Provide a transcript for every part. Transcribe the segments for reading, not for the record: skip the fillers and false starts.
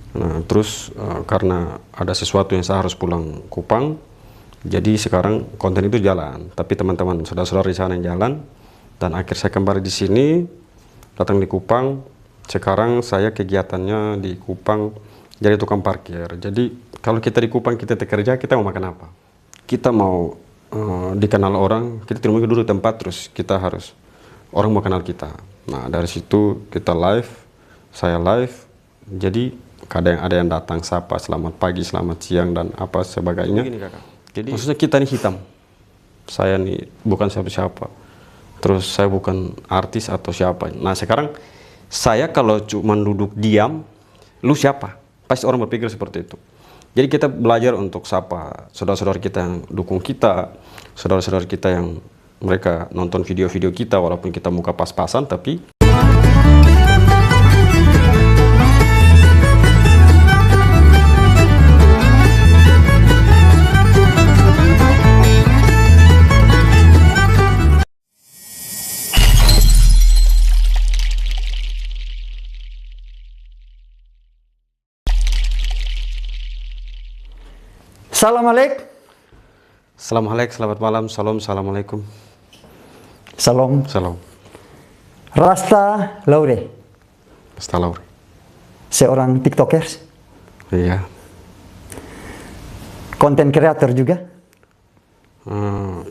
Nah, terus karena ada sesuatu yang saya harus pulang Kupang, jadi sekarang konten itu jalan. Tapi teman-teman, saudara-saudara di sana yang jalan, dan akhir saya kembali di sini, datang di Kupang. Sekarang saya kegiatannya di Kupang jadi tukang parkir. Jadi kalau kita di Kupang, kita kerja, kita mau makan apa? Kita mau dikenal orang, kita tidak mungkin duduk di tempat terus kita harus orang mau kenal kita. Nah, dari situ kita live, saya live, jadi kadang ada yang datang sapa selamat pagi, selamat siang, dan apa sebagainya. Begini, kakak. Jadi maksudnya kita ini hitam, saya nih bukan siapa-siapa, terus saya bukan artis atau siapa. Nah, sekarang saya kalau cuma duduk diam, lu siapa? Pasti orang berpikir seperti itu. Jadi kita belajar untuk sapa saudara-saudara kita yang dukung kita, saudara-saudara kita yang mereka nonton video-video kita walaupun kita muka pas-pasan, tapi Assalamualaikum. Assalamualaikum, selamat malam, salam, assalamualaikum. Salam. Salam. Rasta Laure. Rasta Laure. Seorang tiktokers. Iya. Konten kreator juga.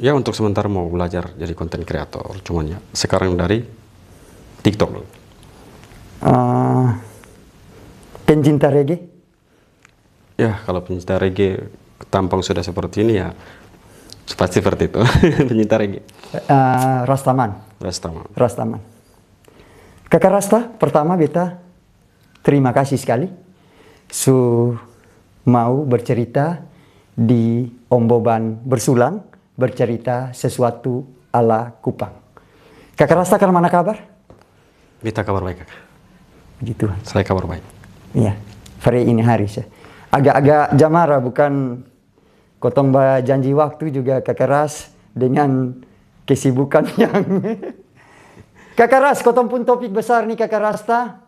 Ya untuk sementara mau belajar jadi konten kreator, cuman ya sekarang dari TikTok. Pencinta reggae. Ya kalau pencinta reggae tampang sudah seperti ini ya pasti seperti itu. Pencinta reggae. Rastaman. Rastaman. Rastaman. Kakak Rasta, pertama beta terima kasih sekali mau bercerita di Omboban Bersulang, bercerita sesuatu ala Kupang. Kakak Rasta, kan mana kabar? Beta kabar baik, kakak. Begitu. Saya kabar baik. Iya, hari ini hari saya. Agak-agak jamara, bukan kotong janji waktu juga kakak Ras dengan kesibukan yang kakak Ras, kotong pun topik besar nih kakak Rasta,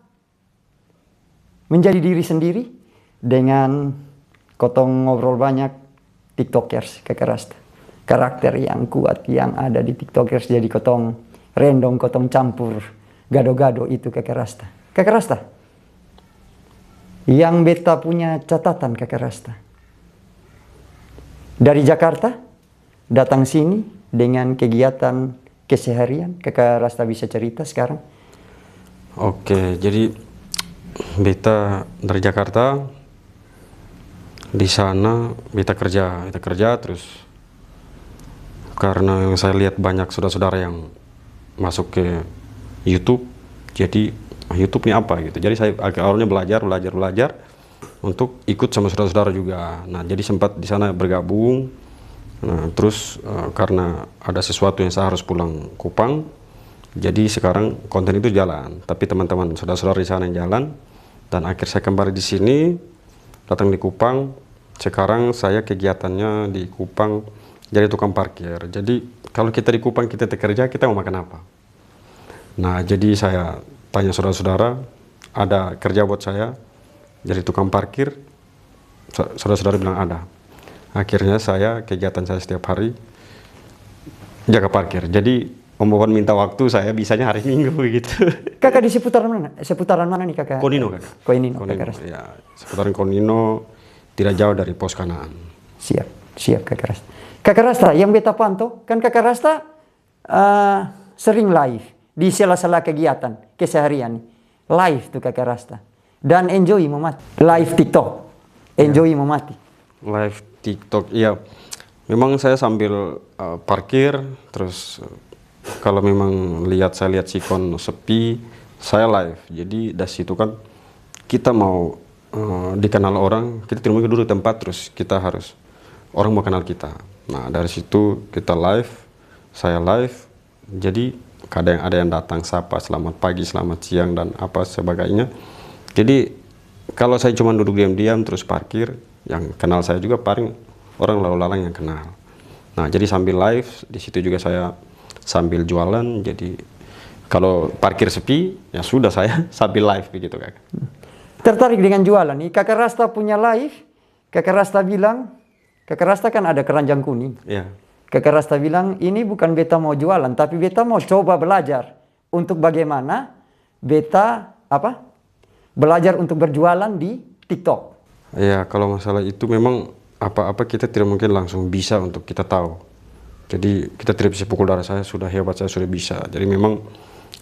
menjadi diri sendiri dengan kotong ngobrol banyak tiktokers kakak Rasta. Karakter yang kuat yang ada di tiktokers jadi kotong random, kotong campur gado-gado itu kakak Rasta. Kakak Rasta, yang beta punya catatan kakak Rasta, dari Jakarta datang sini dengan kegiatan keseharian, kakak Rasta bisa cerita sekarang? Oke, jadi beta dari Jakarta, di sana beta kerja terus karena yang saya lihat banyak saudara-saudara yang masuk ke YouTube, jadi YouTube ini apa gitu. Jadi saya awalnya belajar untuk ikut sama saudara-saudara juga. Nah, jadi sempat di sana bergabung. Nah, terus karena ada sesuatu yang saya harus pulang Kupang, jadi sekarang konten itu jalan. Tapi teman-teman, saudara-saudara di sana yang jalan, dan akhir saya kembali di sini, datang di Kupang. Sekarang saya kegiatannya di Kupang jadi tukang parkir. Jadi kalau kita di Kupang, kita kerja, kita mau makan apa? Nah, jadi saya tanya saudara-saudara, ada kerja buat saya jadi tukang parkir? Saudara-saudara bilang ada. Akhirnya kegiatan saya setiap hari jaga parkir. Jadi Omboban minta waktu, saya bisanya hari Minggu gitu. Kakak di seputaran mana? Seputaran mana nih kakak? Konino, kakak. Konino, kakak Rasta. Ya, seputaran Konino, tidak jauh dari pos Kanaan. Siap kakak Rasta. Kakak Rasta, yang beta pantau kan kakak Rasta sering live di sela-sela kegiatan keseharian, live tuh kakak Rasta, dan enjoy memati. Live TikTok, enjoy memati. Live TikTok, iya. Memang saya sambil parkir, terus kalau memang saya lihat sikon sepi, saya live. Jadi dari situ kan kita mau dikenal orang, kita tidak mungkin duduk di tempat terus kita harus orang mau kenal kita. Nah, dari situ kita live, saya live, jadi kadang ada yang datang sapa selamat pagi, selamat siang, dan apa sebagainya. Jadi kalau saya cuma duduk diam-diam terus parkir, yang kenal saya juga paling orang lalu lalang yang kenal. Nah, jadi sambil live di situ juga saya sambil jualan. Jadi kalau parkir sepi ya sudah, saya sambil live begitu, kakak. tertarik dengan jualan nih. Kakak Rasta punya live. Kakak Rasta bilang, Kakak Rasta kan ada keranjang kuning. Iya. Kakak Rasta bilang, ini bukan beta mau jualan, tapi beta mau coba belajar untuk bagaimana beta belajar untuk berjualan di TikTok. Ya, kalau masalah itu memang apa-apa kita tidak mungkin langsung bisa untuk kita tahu. Jadi kita tidak bisa pukul darah saya sudah hebat, saya sudah bisa. Jadi memang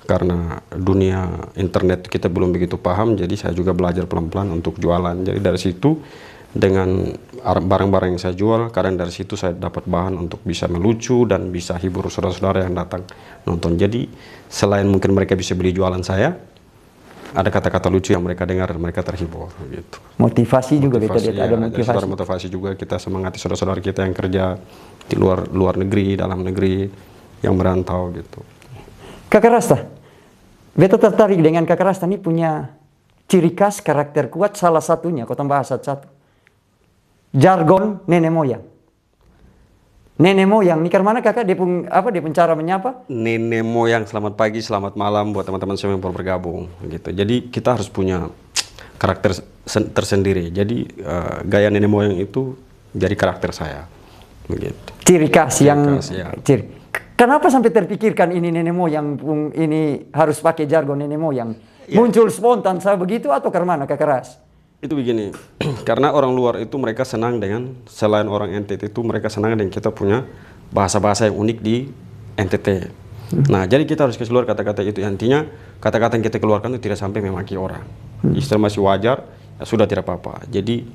karena dunia internet kita belum begitu paham, jadi saya juga belajar pelan-pelan untuk jualan. Jadi dari situ dengan barang-barang yang saya jual, kadang dari situ saya dapat bahan untuk bisa melucu dan bisa hibur saudara-saudara yang datang nonton. Jadi selain mungkin mereka bisa beli jualan saya, ada kata-kata lucu yang mereka dengar dan mereka terhibur gitu. Motivasi juga beta lihat, ada motivasi. Jadi motivasi juga kita semangati saudara-saudara kita yang kerja di luar negeri, dalam negeri, yang merantau gitu. Kakak Rasta, beta tertarik dengan Kakak Rasta ini punya ciri khas karakter kuat, salah satunya, kau tambah satu-satu. Jargon nenek moyang. Nenek moyang, ini karena kakak dia pun cara menyapa? Nenek moyang, selamat pagi, selamat malam buat teman-teman semua yang baru bergabung gitu. Jadi kita harus punya karakter tersendiri. Jadi gaya nenek moyang itu jadi karakter saya. Begitu. Ciri khas yang ya. Kenapa sampai terpikirkan ini nenek moyang, ini harus pakai jargon nenek moyang? Ya. Muncul spontan saya begitu atau karena mana Kakak Ras? Itu begini, karena orang luar itu mereka senang dengan, selain orang NTT itu mereka senang dengan kita punya bahasa-bahasa yang unik di NTT. Nah, jadi kita harus keluar kata-kata itu. Intinya kata-kata yang kita keluarkan itu tidak sampai memaki orang. Istilah masih wajar, ya sudah tidak apa-apa. Jadi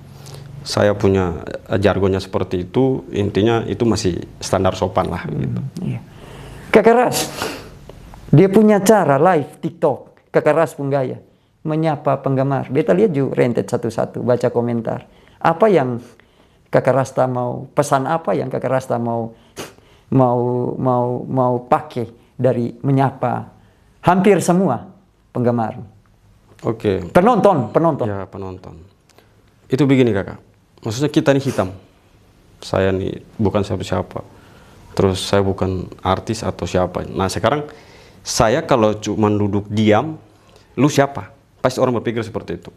saya punya jargonnya seperti itu, intinya itu masih standar sopan lah. Gitu. Iya. Kakak Ras, dia punya cara live TikTok, Kakak Ras pun gaya menyapa penggemar. Beta lihat juga rentet satu-satu, baca komentar. Apa yang Kakak Rasta mau, pesan apa yang Kakak Rasta mau pakai dari menyapa hampir semua penggemar? Oke. Penonton. Ya, penonton. Itu begini kakak, maksudnya kita ini hitam. Saya nih bukan siapa-siapa. Terus saya bukan artis atau siapa. Nah sekarang saya kalau cuma duduk diam, lu siapa? Pasti orang berpikir seperti itu.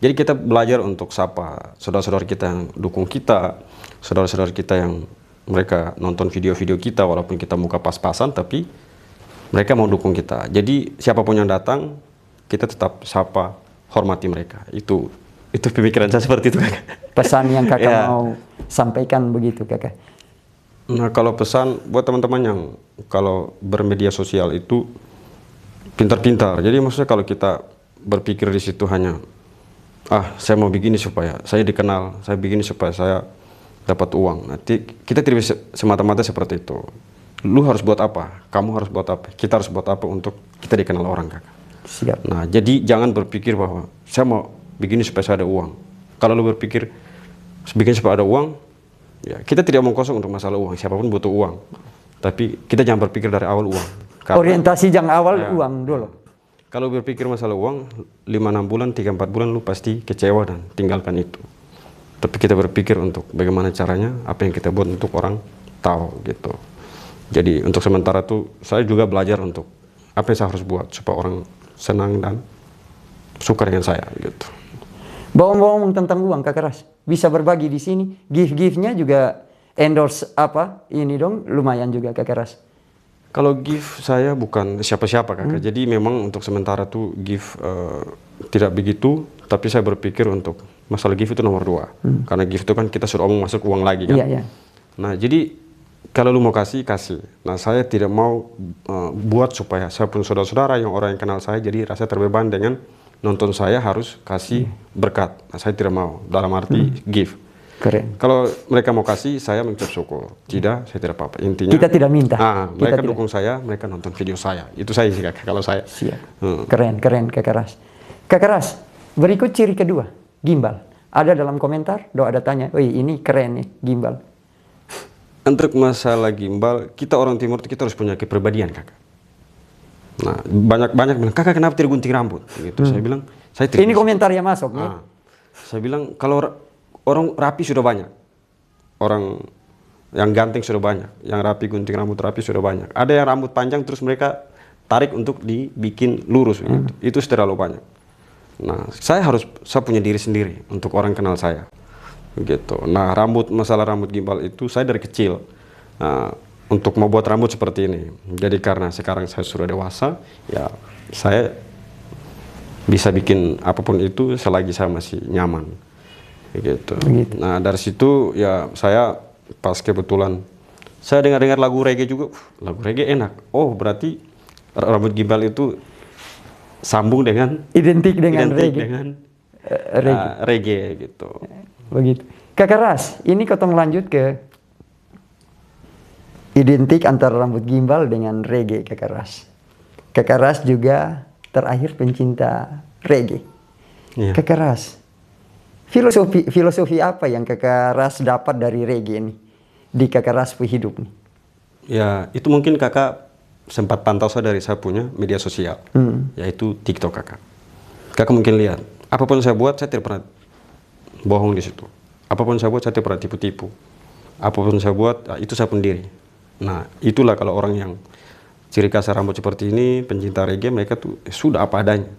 Jadi kita belajar untuk sapa saudara-saudara kita yang dukung kita, saudara-saudara kita yang mereka nonton video-video kita walaupun kita muka pas-pasan, tapi mereka mau dukung kita. Jadi siapapun yang datang, kita tetap sapa, hormati mereka. Itu pemikiran saya seperti itu kakak. Pesan yang kakak mau sampaikan begitu kakak. Nah kalau pesan buat teman-teman yang kalau bermedia sosial itu pintar-pintar. Jadi maksudnya kalau kita berpikir di situ hanya saya mau begini supaya saya dikenal, saya begini supaya saya dapat uang. Nanti kita tidak bisa semata-mata seperti itu. Lu harus buat apa? Kamu harus buat apa? Kita harus buat apa untuk kita dikenal orang kakak. Siap. Nah jadi jangan berpikir bahwa saya mau begini supaya saya ada uang. Kalau lu berpikir bikin supaya ada uang, ya kita tidak mau kosong untuk masalah uang. Siapapun butuh uang. Tapi kita jangan berpikir dari awal uang. Karena, orientasi yang awal uang dulu. Kalau berpikir masalah uang, 5-6 bulan, 3-4 bulan lu pasti kecewa dan tinggalkan itu. Tapi kita berpikir untuk bagaimana caranya, apa yang kita buat untuk orang tahu gitu. Jadi untuk sementara tuh saya juga belajar untuk apa yang saya harus buat supaya orang senang dan suka dengan saya gitu. Ngomong tentang uang Kakak Ras, bisa berbagi di sini. Gift-giftnya juga endorse ini dong lumayan juga Kakak Ras. Kalau gift saya bukan siapa-siapa kakak, jadi memang untuk sementara tuh gift tidak begitu, tapi saya berpikir untuk masalah gift itu nomor 2, karena gift itu kan kita sudah omong masuk uang lagi kan. Iya. Nah jadi kalau lu mau kasih. Nah saya tidak mau buat supaya saya pun saudara-saudara yang orang yang kenal saya jadi rasa terbeban dengan nonton saya harus kasih berkat. Nah saya tidak mau dalam arti gift. Keren. Kalau mereka mau kasih, saya mengucap syukur. Tidak, saya tidak apa-apa. Intinya kita tidak minta. Mereka dukung saya, mereka nonton video saya. Itu saya sih kakak, kalau saya. Siap. Keren Kakak Ras. Kakak Ras, berikut ciri kedua, gimbal. Ada dalam komentar, ada tanya, wih ini keren nih, gimbal. Untuk masalah gimbal, kita orang timur kita harus punya kepribadian kakak. Nah, banyak bilang, kakak kenapa tidak gunting rambut? Gitu. Saya bilang, saya tidak. Ini komentar yang masuk. Ya? Saya bilang, kalau orang rapi sudah banyak, orang yang ganteng sudah banyak, yang rapi gunting rambut rapi sudah banyak. Ada yang rambut panjang terus mereka tarik untuk dibikin lurus, gitu. Itu terlalu banyak. Nah, saya punya diri sendiri untuk orang kenal saya, gitu. Nah, masalah rambut gimbal itu saya dari kecil untuk mau buat rambut seperti ini. Jadi karena sekarang saya sudah dewasa, ya saya bisa bikin apapun itu selagi saya masih nyaman, gitu. Nah, dari situ ya saya pas kebetulan saya dengar lagu reggae juga, lagu reggae enak. Oh, berarti rambut gimbal itu sambung dengan Identik dengan reggae. Dengan Reggae. reggae gitu. Begitu. Kakak Ras, ini kotong lanjut ke identik antara rambut gimbal dengan reggae, Kakak Ras. Kakak Ras juga terakhir pencinta reggae. Iya. Kakak Ras, filosofi apa yang Kakak Ras dapat dari reggae ini di Kakak Ras hidup nih? Ya, itu mungkin kakak sempat pantau saya dari saya punya media sosial, yaitu TikTok kakak. Kakak mungkin lihat, apapun saya buat saya tidak pernah bohong di situ. Apapun saya buat saya tidak pernah tipu-tipu. Apapun saya buat itu saya sendiri. Nah, itulah kalau orang yang ciri khas rambut seperti ini, pencinta reggae, mereka tuh sudah apa adanya.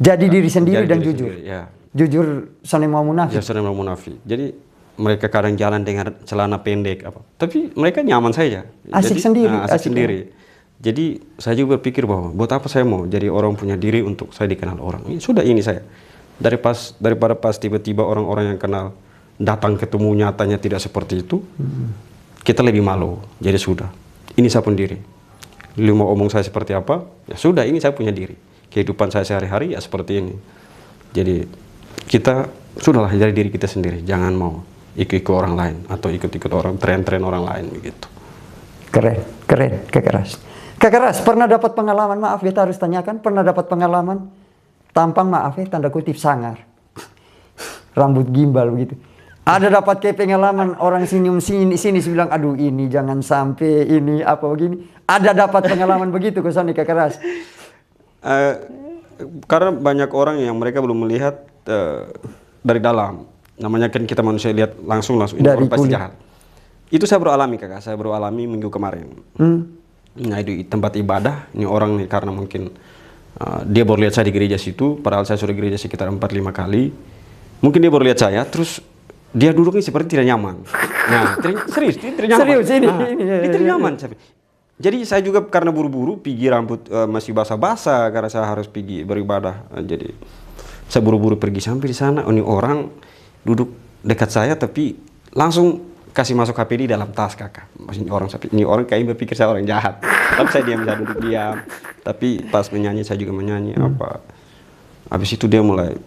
Jadi diri sendiri dan jujur. Sendiri, ya. Jujur, sana mau munafik. Ya, sana mau munafik. Jadi mereka kadang jalan dengan celana pendek apa, tapi mereka nyaman saja. Asik sendiri. Asik sendiri. Jadi saya juga berpikir bahwa buat apa saya mau jadi orang punya diri untuk saya dikenal orang. Sudah ini saya. Daripada pas tiba-tiba orang-orang yang kenal datang ketemu nyatanya tidak seperti itu, kita lebih malu. Jadi sudah, ini saya pun diri. Lu mau omong saya seperti apa? Ya sudah, ini saya punya diri. Kehidupan saya sehari-hari ya seperti ini. Jadi kita sudahlah jadi diri kita sendiri. Jangan mau ikut orang lain atau ikut orang tren-tren orang lain begitu. Keren, Kakak Ras. Kakak Ras pernah dapat pengalaman, maaf kita harus tanyakan, pernah dapat pengalaman tampang maaf tanda kutip sangar, rambut gimbal begitu. Ada dapat kayak pengalaman orang sini bilang, aduh ini jangan sampai ini apa begini. Ada dapat pengalaman begitu kesan di Kakak Ras? Karena banyak orang yang mereka belum melihat dari dalam. Namanya kan kita manusia lihat langsung ini orang pasti jahat. Itu saya baru alami kakak, saya baru alami minggu kemarin. Nah, itu tempat ibadah, ini orang nih karena mungkin dia baru lihat saya di gereja situ, padahal saya sudah gereja sekitar 4-5 kali. Mungkin dia baru lihat saya, terus dia duduk nih seperti tidak nyaman. Nah, serius, dia tidak nyaman. Serius ini. Dia tidak nyaman. Jadi saya juga karena buru-buru pergi rambut masih basah-basah karena saya harus pergi beribadah. Jadi saya buru-buru pergi sampai di sana, ini orang duduk dekat saya tapi langsung kasih masuk HP di dalam tas kakak. Ini orang kayaknya berpikir saya orang jahat. Tapi saya saya duduk diam. Tapi pas menyanyi saya juga menyanyi apa. Habis itu dia mulai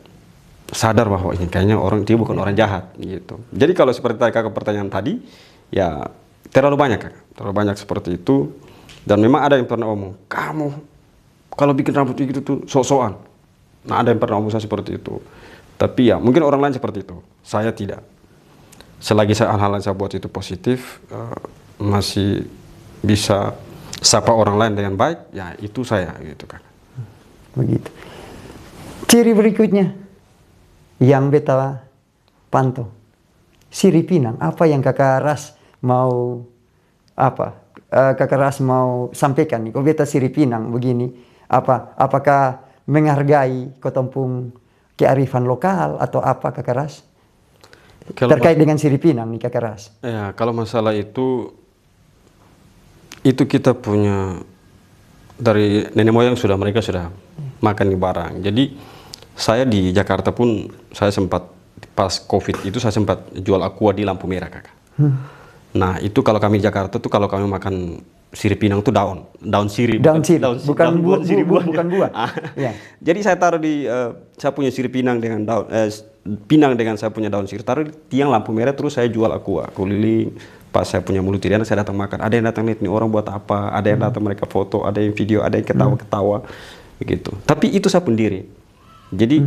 sadar bahwa ini kayaknya dia bukan orang jahat gitu. Jadi kalau seperti kakak pertanyaan tadi, ya terlalu banyak kakak, terlalu banyak seperti itu. Dan memang ada yang pernah omong, kamu kalau bikin rambut gitu tuh sok-sokan. Nah, ada yang pernah omong saya seperti itu. Tapi ya mungkin orang lain seperti itu, saya tidak. Selagi hal-hal yang saya buat itu positif, masih bisa sapa orang lain dengan baik, ya itu saya gitu kakak. Begitu. Ciri berikutnya yang beta pantau, sirip Pinang. Apa yang kakak Ras mau kakak Ras mau sampaikan nih? Kok beta sirip Pinang begini? Apakah menghargai kotompung kearifan lokal atau apa kakak Ras? Terkait dengan sirip Pinang nih kakak Ras. Ya, kalau masalah itu kita punya dari nenek moyang mereka sudah makan di barang. Jadi saya di Jakarta pun saya sempat pas COVID itu saya sempat jual aqua di lampu merah kakak. Nah itu kalau kami di Jakarta tuh kalau kami makan sirip Pinang tuh daun sirip. Bukan buah. Ya. Jadi saya taruh di saya punya sirip Pinang dengan daun Pinang dengan saya punya daun sirip taruh di tiang lampu merah terus saya jual aqua keliling. Pas saya punya mulut tidak saya datang makan. Ada yang datang lihat nih orang buat apa. Ada yang datang mereka foto. Ada yang video. Ada yang ketawa-ketawa begitu. Tapi itu saya sendiri. Jadi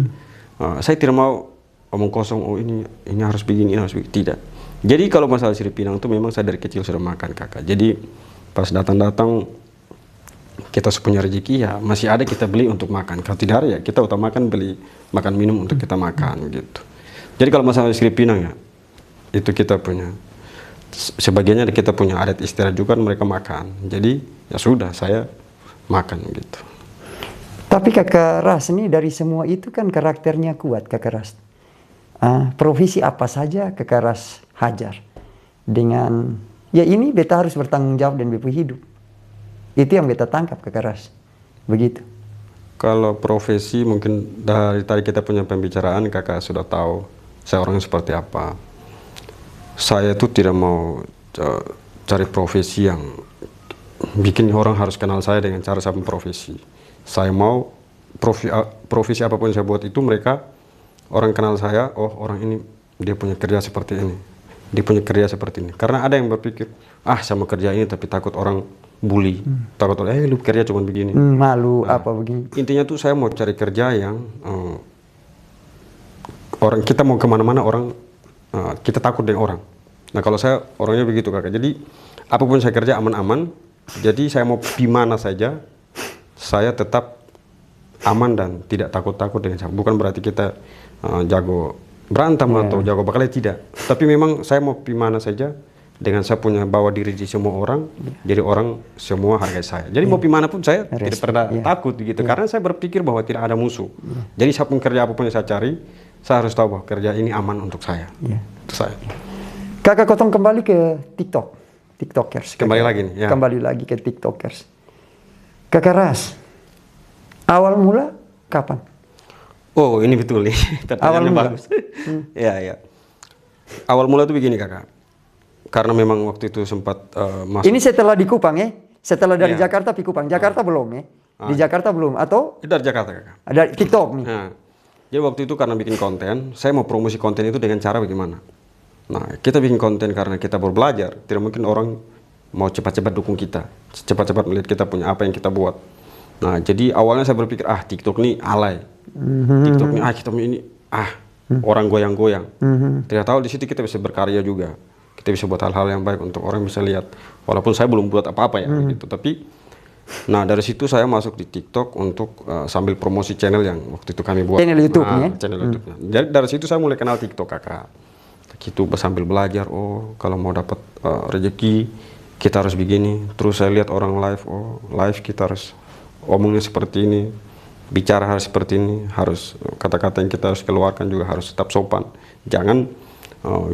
saya tidak mau omong kosong. Oh ini harus begini, ini harus begini. Tidak. Jadi kalau masalah sirip Pinang itu memang saya dari kecil sudah makan kakak. Jadi pas datang kita punya rezeki ya masih ada kita beli untuk makan. Kalau tidak ada ya kita utamakan beli makan minum untuk kita makan gitu. Jadi kalau masalah sirip Pinang ya itu kita punya sebagiannya kita punya adat istiadat juga mereka makan. Jadi ya sudah saya makan gitu. Tapi Kakak Ras ini dari semua itu kan karakternya kuat Kakak Ras. Profesi apa saja Kakak Ras hajar. Dengan, ya ini beta harus bertanggung jawab dan beta hidup. Itu yang beta tangkap Kakak Ras. Begitu. Kalau profesi mungkin dari tadi kita punya pembicaraan kakak sudah tahu saya orangnya seperti apa. Saya tuh tidak mau cari profesi yang bikin orang harus kenal saya dengan cara saya profesi. Saya mau profesi apapun saya buat itu mereka orang kenal saya, oh orang ini dia punya kerja seperti ini, dia punya kerja seperti ini. Karena ada yang berpikir, saya mau kerja ini tapi takut orang bully, takut orang, lu kerja cuma begini, malu apa begini. Intinya tuh saya mau cari kerja yang orang kita mau kemana-mana orang kita takut dengan orang. Nah kalau saya orangnya begitu kakak, jadi apapun saya kerja aman-aman. Jadi saya mau di mana saja, saya tetap aman dan tidak takut-takut dengan saya. Bukan berarti kita jago berantem atau jago bakal tidak. Tapi memang saya mau di mana saja dengan saya punya bawa diri di semua orang. Jadi orang semua hargai saya. Jadi mau di mana pun saya tidak pernah takut gitu. Karena saya berpikir bahwa tidak ada musuh. Jadi saya pun kerja apapun yang saya cari, saya harus tahu bahwa kerja ini aman untuk saya. Itu saya. Kakak Kotong kembali ke TikTokers. Kembali lagi nih. Ya. Kembali lagi ke TikTokers. Kakak Ras, awal mula kapan? Oh ini betul nih. Pertanyaannya bagus. Ya. Awal mula itu begini kakak. Karena memang waktu itu sempat masuk. Ini setelah di Kupang ya? Setelah dari Jakarta di Kupang. Jakarta belum ya? Di Jakarta belum atau? Dari Jakarta kakak. Ada TikTok nih. Jadi waktu itu karena bikin konten, saya mau promosi konten itu dengan cara bagaimana? Nah kita bikin konten karena kita baru belajar. Tidak mungkin orang mau cepat-cepat dukung kita, cepat-cepat melihat kita punya apa yang kita buat. Nah jadi awalnya saya berpikir TikTok ini alay, TikTok ini kita ini orang goyang-goyang. Tidak tahu di situ kita bisa berkarya juga. Kita bisa buat hal-hal yang baik untuk orang bisa lihat. Walaupun saya belum buat apa-apa ya gitu. Tapi, nah dari situ saya masuk di TikTok untuk sambil promosi channel yang waktu itu kami buat. Channel YouTube ya? Channel YouTube-nya. Jadi dari situ saya mulai kenal TikTok kakak. Gitu sambil belajar. Oh kalau mau dapat rezeki kita harus begini. Terus saya lihat orang live. Oh live kita harus omongnya seperti ini. Bicara harus seperti ini. Harus kata-kata yang kita harus keluarkan juga harus tetap sopan. Jangan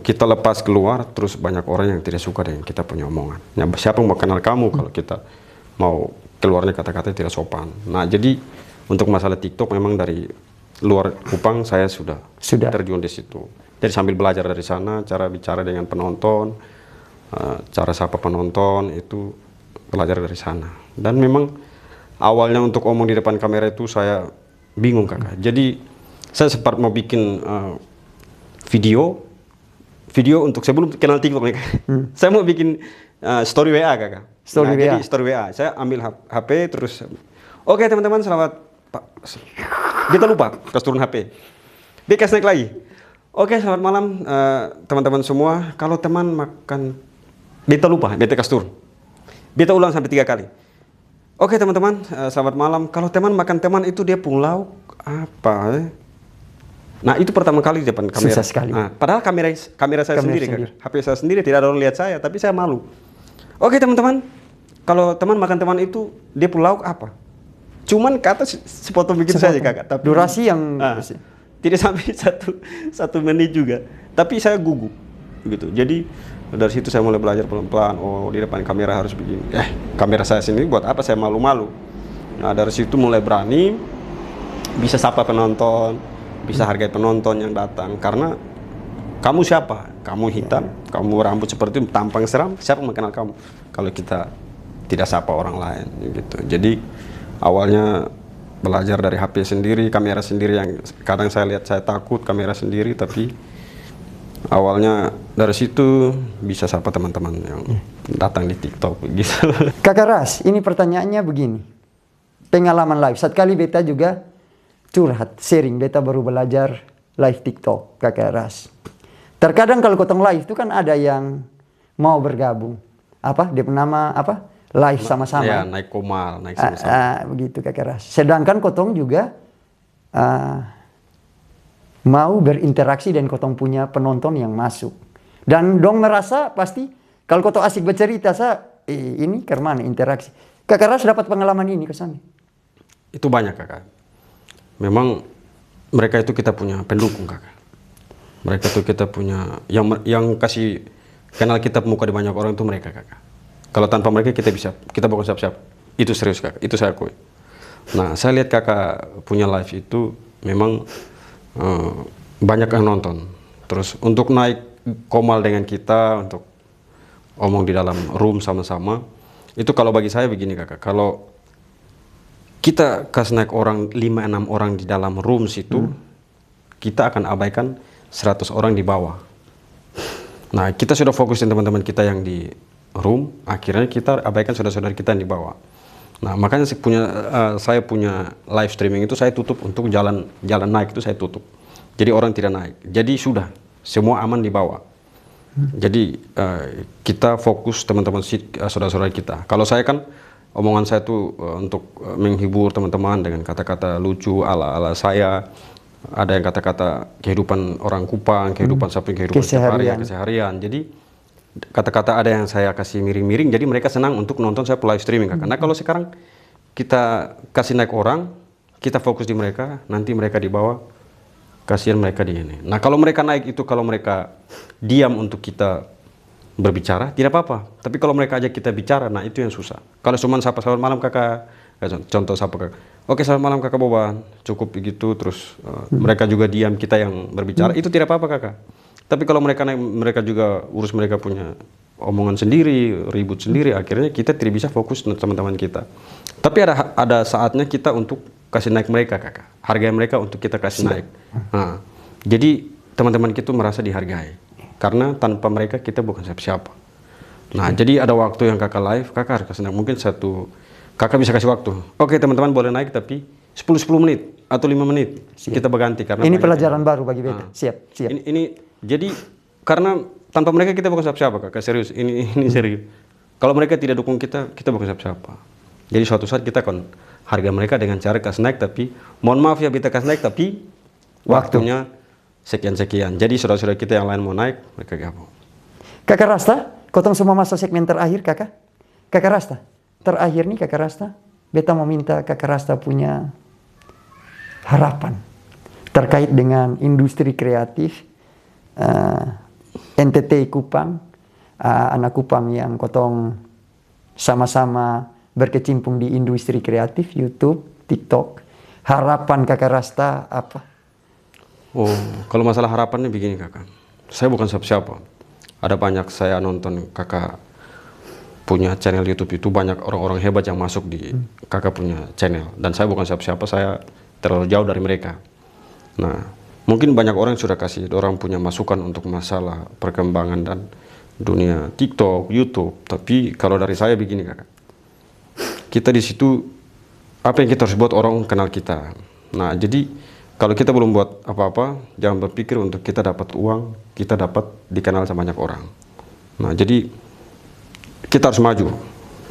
kita lepas keluar terus banyak orang yang tidak suka dengan kita punya omongan. Nah, siapa yang mau kenal kamu kalau kita mau keluarnya kata-kata tidak sopan. Nah jadi untuk masalah TikTok memang dari luar Kupang saya sudah terjun di situ. Jadi sambil belajar dari sana cara bicara dengan penonton, cara sapa penonton itu belajar dari sana. Dan memang awalnya untuk omong di depan kamera itu saya bingung kakak. Jadi saya sempat mau bikin video untuk sebelum kenal TikTok nih kak. Saya mau bikin story WA kakak. Jadi story WA. Saya ambil HP terus. Oke teman-teman selamat Pak. Kita lupa kasih turun HP. Dia kasih naik lagi. Oke selamat malam teman-teman semua. Kalau teman makan, beta lupa, beta kasih turun. Beta ulang sampai 3 kali. Oke teman-teman selamat malam. Kalau teman makan teman itu dia pun lauk apa? Nah itu pertama kali di depan kamera. Susah sekali. Nah, padahal kamera saya sendiri. HP saya sendiri tidak ada orang lihat saya, tapi saya malu. Oke teman-teman, kalau teman makan teman itu dia pun lauk apa? Cuman kata sepotong begitu saja kakak. Tapi durasi yang tidak sampai satu menit juga. Tapi saya gugup, gitu. Jadi dari situ saya mulai belajar pelan-pelan. Oh di depan kamera harus begini. Kamera saya sendiri buat apa saya malu-malu? Nah dari situ mulai berani, bisa sapa penonton. Bisa hargai penonton yang datang karena kamu siapa? Kamu hitam, kamu rambut seperti itu, tampang seram, siapa mengenal kamu? Kalau kita tidak sapa orang lain gitu. Jadi awalnya belajar dari HP sendiri, kamera sendiri yang kadang saya lihat saya takut kamera sendiri, tapi awalnya dari situ bisa sapa teman-teman yang datang di TikTok gitu. Kakak Ras, ini pertanyaannya begini. Pengalaman live, saat kali beta juga curhat, sharing, beta baru belajar live TikTok, Kakak Ras. Terkadang kalau kotong live itu kan ada yang mau bergabung. Apa? Dia nama apa? Live sama-sama. Ya, naik komal, naik sama-sama. Begitu Kakak Ras. Sedangkan kotong juga mau berinteraksi dan kotong punya penonton yang masuk. Dan dong merasa pasti kalau kotong asik bercerita, ini kemana interaksi. Kakak Ras dapat pengalaman ini ke sana? itu banyak kakak. Memang mereka itu kita punya pendukung kakak. Mereka itu kita punya yang kasih kenal kita muka di banyak orang itu mereka kakak. Kalau tanpa mereka kita bukan siap-siap. Itu serius kakak, itu saya akui. Nah saya lihat kakak punya live itu memang banyak yang nonton. Terus untuk naik komal dengan kita, untuk omong di dalam room sama-sama, itu kalau bagi saya begini kakak, kalau kita kasih naik orang 5-6 orang di dalam room situ, kita akan abaikan 100 orang di bawah. Nah kita sudah fokusin teman-teman kita yang di room, akhirnya kita abaikan saudara-saudara kita yang di bawah. Nah makanya saya punya live streaming itu saya tutup untuk jalan naik itu saya tutup. Jadi orang tidak naik. Jadi sudah semua aman di bawah. Jadi kita fokus teman-teman saudara-saudara kita. Kalau saya kan omongan saya tuh untuk menghibur teman-teman dengan kata-kata lucu ala saya. Ada yang kata-kata kehidupan orang Kupang, kehidupan samping kehidupan keseharian. Jadi kata-kata ada yang saya kasih miring-miring, jadi mereka senang untuk nonton saya live streaming kakak. Nah kalau sekarang kita kasih naik orang, kita fokus di mereka, nanti mereka di bawah, kasihan mereka di ini. Nah kalau mereka naik itu, kalau mereka diam untuk kita berbicara, tidak apa-apa. Tapi kalau mereka ajak kita bicara, nah itu yang susah. Kalau cuma sapa-sapa malam kakak, contoh sapa kakak, oke selamat malam kakak Boban, cukup begitu, terus mereka juga diam, kita yang berbicara, itu tidak apa-apa kakak. Tapi kalau mereka naik, mereka juga urus, mereka punya omongan sendiri, ribut sendiri, akhirnya kita tidak bisa fokus teman-teman kita. Tapi ada saatnya kita untuk kasih naik mereka kakak, hargai mereka untuk kita kasih naik. Nah, jadi teman-teman kita merasa dihargai, karena tanpa mereka kita bukan siapa-siapa. Nah jadi ada waktu yang kakak live, kakak harus kasih naik, mungkin kakak bisa kasih waktu. Oke teman-teman boleh naik tapi 10 menit atau 5 menit kita berganti, karena ini pelajaran baru bagi beta. Siap. Ini jadi karena tanpa mereka kita bukan siapa-siapa kakak, serius. Ini serius. Kalau mereka tidak dukung kita bukan siapa-siapa. Jadi suatu saat kita akan harga mereka dengan cara kasih naik, tapi mohon maaf ya kita kasih naik tapi waktunya sekian-sekian. Jadi saudara-saudara kita yang lain mau naik, mereka gabung. Kakak Rasta, kotong semua masuk segmen terakhir kakak. Kakak Rasta, terakhir nih kakak Rasta, beta mau minta kakak Rasta punya harapan terkait dengan industri kreatif NTT Kupang, anak Kupang yang kotong sama-sama berkecimpung di industri kreatif, YouTube, TikTok. Harapan kakak Rasta apa? Oh, kalau masalah harapannya begini kakak, saya bukan siapa-siapa. Ada banyak saya nonton kakak punya channel YouTube itu, banyak orang-orang hebat yang masuk di kakak punya channel, dan saya bukan siapa-siapa, saya terlalu jauh dari mereka. Nah, mungkin banyak orang sudah kasih orang punya masukan untuk masalah perkembangan dan dunia TikTok, YouTube, tapi kalau dari saya begini kakak, kita di situ apa yang kita harus buat orang kenal kita. Nah, jadi kalau kita belum buat apa-apa, jangan berpikir untuk kita dapat uang, kita dapat dikenal sama banyak orang. Nah, jadi kita harus maju,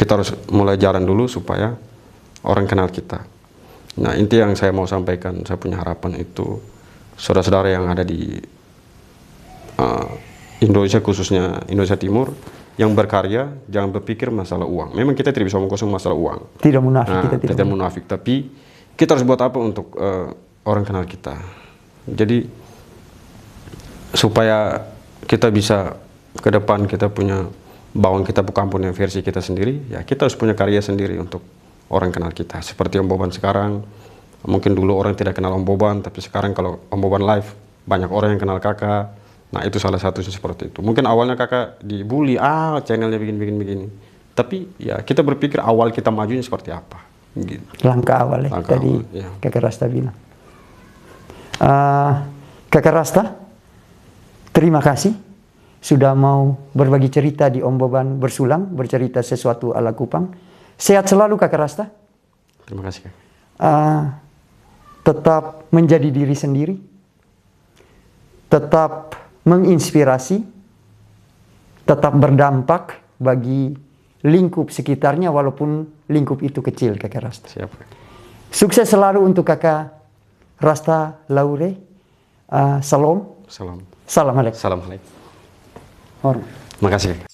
kita harus mulai jalan dulu supaya orang kenal kita. Nah, inti yang saya mau sampaikan, saya punya harapan itu, saudara-saudara yang ada di Indonesia, khususnya Indonesia Timur, yang berkarya, jangan berpikir masalah uang. Memang kita tidak bisa omong kosong masalah uang. Tidak munafik, kita tidak munafik, tapi kita harus buat apa untuk orang kenal kita. Jadi supaya kita bisa ke depan, kita punya bawang, kita bukan punya versi kita sendiri, ya kita harus punya karya sendiri untuk orang kenal kita. Seperti Om Boban sekarang, mungkin dulu orang tidak kenal Om Boban, tapi sekarang kalau Om Boban live, banyak orang yang kenal kakak. Nah itu salah satunya seperti itu. Mungkin awalnya kakak dibully, channelnya begini. Tapi ya kita berpikir awal kita majunya seperti apa. Gitu. Langkah awal ya, tadi ya. kakak Rasta bilang. Kakak Rasta, terima kasih sudah mau berbagi cerita di Om Boban Bersulang, bercerita sesuatu ala Kupang. Sehat selalu kakak Rasta. Terima kasih kak. Tetap menjadi diri sendiri, tetap menginspirasi, tetap berdampak bagi lingkup sekitarnya walaupun lingkup itu kecil kakak Rasta. Siap. Sukses selalu untuk kakak Rasta Laure. Salam. Salam. Salam alaikum. Salam alaikum. Hormat. Makasih.